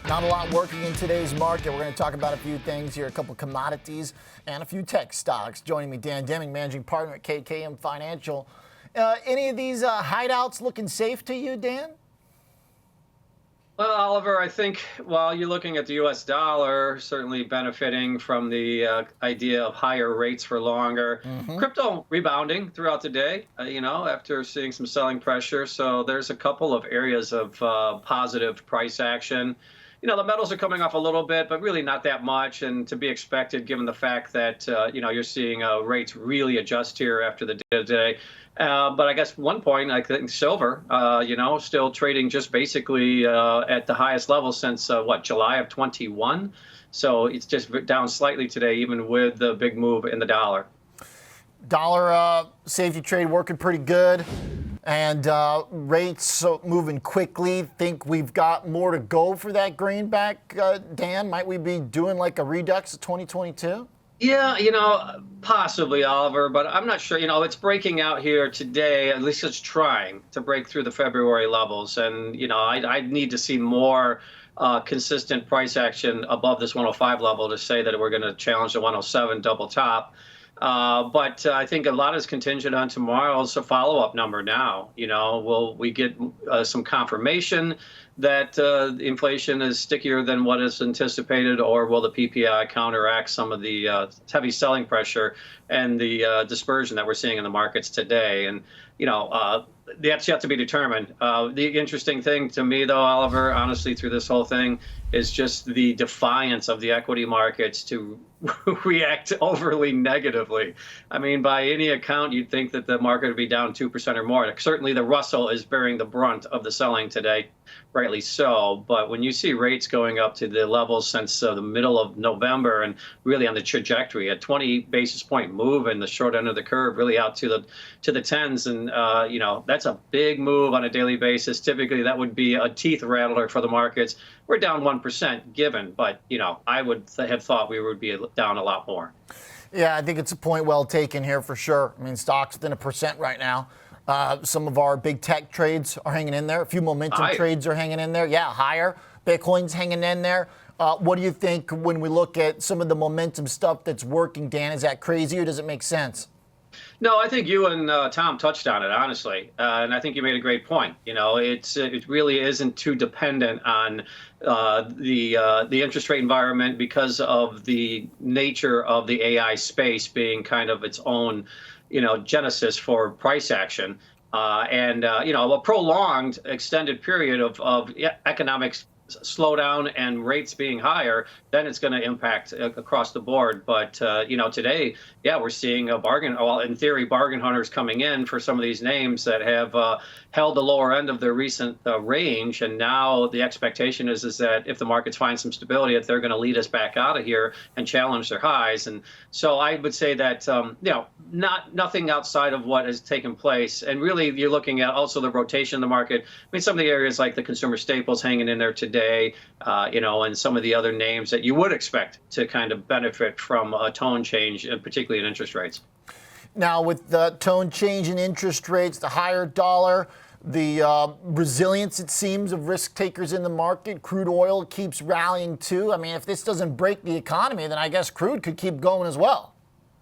Not a lot working in today's market. We're going to talk about a few things here, a couple commodities and a few tech stocks. Joining me, Dan Deming, managing partner at KKM Financial. Any of these hideouts looking safe to you, Dan? Well, Oliver, I think while you're looking at the U.S. dollar, certainly benefiting from the idea of higher rates for longer, crypto rebounding throughout the day, after seeing some selling pressure. So there's a couple of areas of positive price action. The metals are coming off a little bit, but really not that much, and to be expected given the fact that, you're seeing rates really adjust here after the day today. But I guess one point, I think silver, still trading just basically at the highest level since, July of 21. So it's just down slightly today, even with the big move in the dollar. Dollar safety trade working pretty good. And rates moving quickly. Think we've got more to go for that greenback, Dan? Might we be doing like a redux of 2022? Yeah, possibly, Oliver, but I'm not sure. It's breaking out here today. At least it's trying to break through the February levels. And, I need to see more consistent price action above this 105 level to say that we're going to challenge the 107 double top. But I think a lot is contingent on tomorrow's follow-up number now. Will we get some confirmation that inflation is stickier than what is anticipated, or will the PPI counteract some of the heavy selling pressure and the dispersion that we're seeing in the markets today? And, that's yet to be determined. The interesting thing to me, though, Oliver, honestly, through this whole thing is just the defiance of the equity markets to react overly negatively. I mean, by any account, you'd think that the market would be down 2% or more. Certainly, the Russell is bearing the brunt of the selling today, rightly so. But when you see rates going up to the levels since the middle of November and really on the trajectory, a 20 basis point move in the short end of the curve, really out to the tens, and that's a big move on a daily basis. Typically, that would be a teeth rattler for the markets. We're down 1% given, but I would have thought we would be down a lot more. Yeah, I think it's a point well taken here for sure. I mean, stocks within 1% right now. Some of our big tech trades are hanging in there. A few momentum trades are hanging in there. Yeah, higher. Bitcoin's hanging in there. What do you think when we look at some of the momentum stuff that's working, Dan? Is that crazy or does it make sense? No, I think you and Tom touched on it, honestly. And I think you made a great point. It really isn't too dependent on the interest rate environment because of the nature of the AI space being kind of its own, genesis for price action. And a prolonged extended period of economic slowdown and rates being higher, then it's going to impact across the board. But, today, we're seeing a bargain. Well, in theory, bargain hunters coming in for some of these names that have held the lower end of their recent range. And now the expectation is that if the markets find some stability, that they're going to lead us back out of here and challenge their highs. And so I would say that, nothing outside of what has taken place. And really, you're looking at also the rotation in the market. I mean, some of the areas like the consumer staples hanging in there today, and some of the other names that you would expect to kind of benefit from a tone change, and particularly in interest rates. Now, with the tone change in interest rates, the higher dollar, the resilience, it seems, of risk takers in the market, crude oil keeps rallying too. I mean, if this doesn't break the economy, then I guess crude could keep going as well.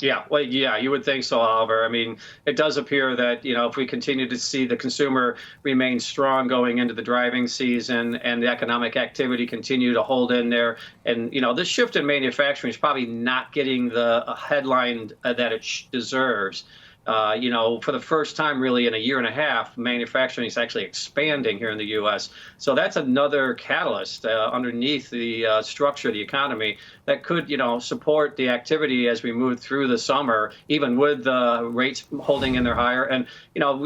Yeah, well, yeah, you would think so, Oliver. I mean, it does appear that, if we continue to see the consumer remain strong going into the driving season and the economic activity continue to hold in there, and, this shift in manufacturing is probably not getting the headline that it deserves. For the first time really in a year and a half, manufacturing is actually expanding here in the U.S. So that's another catalyst underneath the structure of the economy that could, support the activity as we move through the summer, even with the rates holding in there higher. And,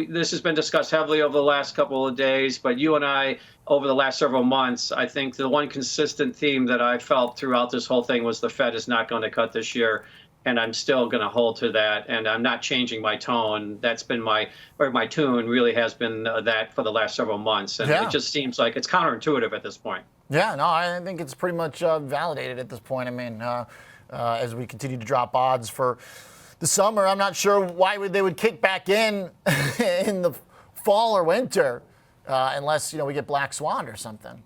this has been discussed heavily over the last couple of days, but you and I, over the last several months, I think the one consistent theme that I felt throughout this whole thing was the Fed is not going to cut this year. And I'm still going to hold to that, and I'm not changing my tone. That's been my tune really has been that for the last several months, and it just seems like it's counterintuitive at this point. Yeah, no, I think it's pretty much validated at this point. I mean, as we continue to drop odds for the summer, I'm not sure why they would kick back in in the fall or winter, unless we get Black Swan or something.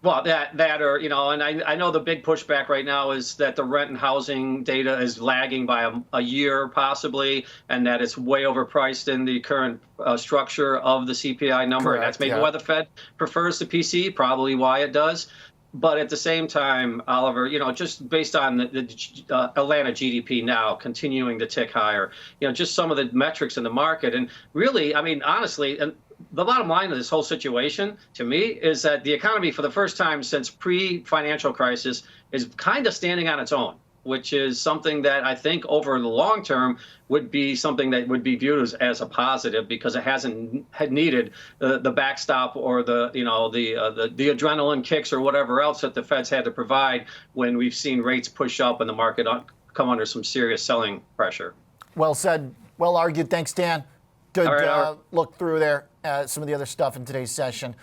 Well, that or, and I know the big pushback right now is that the rent and housing data is lagging by a year possibly, and that it's way overpriced in the current structure of the CPI number. Correct, And that's maybe yeah. why the Fed prefers the PCE, probably why it does. But at the same time, Oliver, just based on the Atlanta GDP now continuing to tick higher, just some of the metrics in the market. And really, I mean, honestly, and the bottom line of this whole situation to me is that the economy, for the first time since pre-financial crisis, is kind of standing on its own, which is something that I think over the long term would be something that would be viewed as a positive, because it hasn't had needed the backstop or the adrenaline kicks or whatever else that the Feds had to provide when we've seen rates push up and the market come under some serious selling pressure. Well said. Well argued. Thanks, Dan. Good look through there. Some of the other stuff in today's session,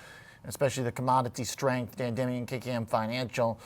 especially the commodity strength. Dan Deming, KKM Financial.